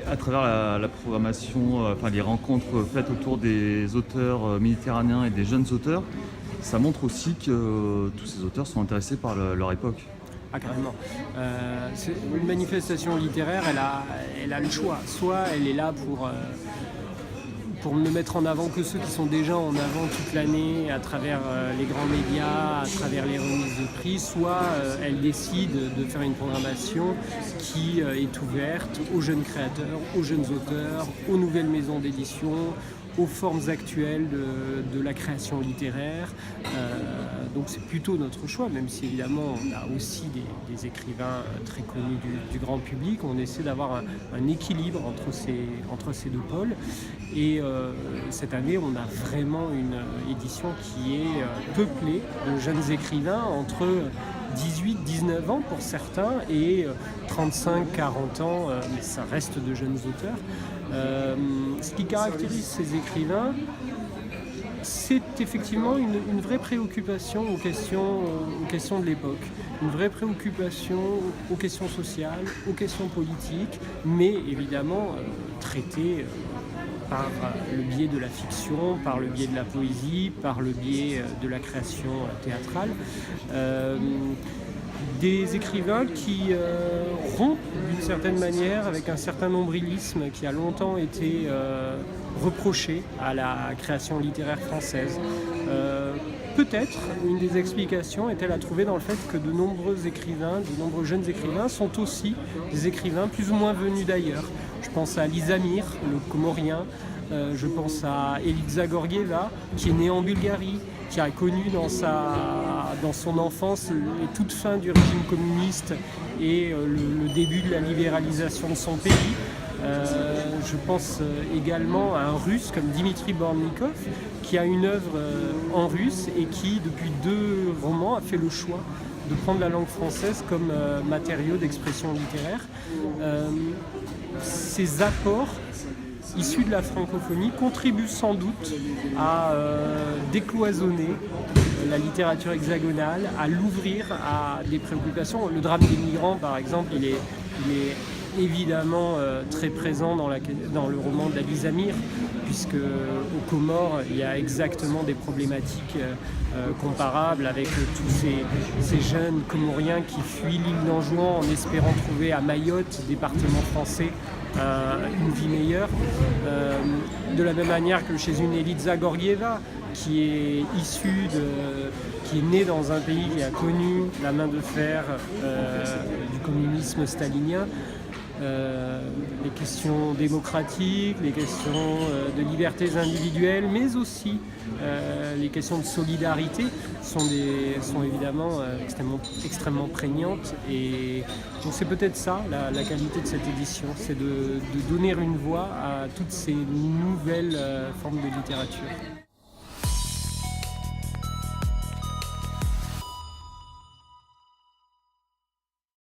à travers la programmation, enfin les rencontres faites autour des auteurs méditerranéens et des jeunes auteurs, ça montre aussi que tous ces auteurs sont intéressés par leur époque. Ah, carrément. Une manifestation littéraire, elle a le choix. Soit elle est là pour ne mettre en avant que ceux qui sont déjà en avant toute l'année à travers les grands médias, à travers les remises de prix, soit elle décide de faire une programmation qui est ouverte aux jeunes créateurs, aux jeunes auteurs, aux nouvelles maisons d'édition, aux formes actuelles de la création littéraire. Donc c'est plutôt notre choix, même si évidemment on a aussi des écrivains très connus du grand public. On essaie d'avoir un équilibre entre ces deux pôles. Et cette année, on a vraiment une édition qui est peuplée de jeunes écrivains entre 18-19 ans pour certains et 35-40 ans, mais ça reste de jeunes auteurs. Ce qui caractérise ces écrivains, c'est effectivement une vraie préoccupation aux questions de l'époque, une vraie préoccupation aux questions sociales, aux questions politiques, mais évidemment traitée par le biais de la fiction, par le biais de la poésie, par le biais de la création théâtrale. Des écrivains qui rompent d'une certaine manière avec un certain nombrilisme qui a longtemps été reproché à la création littéraire française. Peut-être une des explications est-elle à trouver dans le fait que de nombreux jeunes écrivains sont aussi des écrivains plus ou moins venus d'ailleurs. Je pense à Lizamir, le Comorien, je pense à Eliza Gorgieva, qui est née en Bulgarie, qui a connu dans son enfance les toutes fins du régime communiste et le début de la libéralisation de son pays. Je pense également à un russe comme Dimitri Bornikov, qui a une œuvre en russe et qui, depuis 2 romans, a fait le choix de prendre la langue française comme matériau d'expression littéraire. Ces apports issus de la francophonie contribuent sans doute à décloisonner la littérature hexagonale, à l'ouvrir à des préoccupations. Le drame des migrants, par exemple, il est évidemment très présent dans le roman d'Alizamir, puisque aux Comores, il y a exactement des problématiques comparables avec tous ces jeunes Comoriens qui fuient l'île d'Anjouan en espérant trouver à Mayotte, département français, une vie meilleure. De la même manière que chez une Eliza Gorgieva, qui est née dans un pays qui a connu la main de fer du communisme stalinien. Les questions démocratiques, les questions de libertés individuelles, mais aussi les questions de solidarité sont évidemment extrêmement prégnantes. Et donc c'est peut-être ça la qualité de cette édition, c'est de donner une voix à toutes ces nouvelles formes de littérature.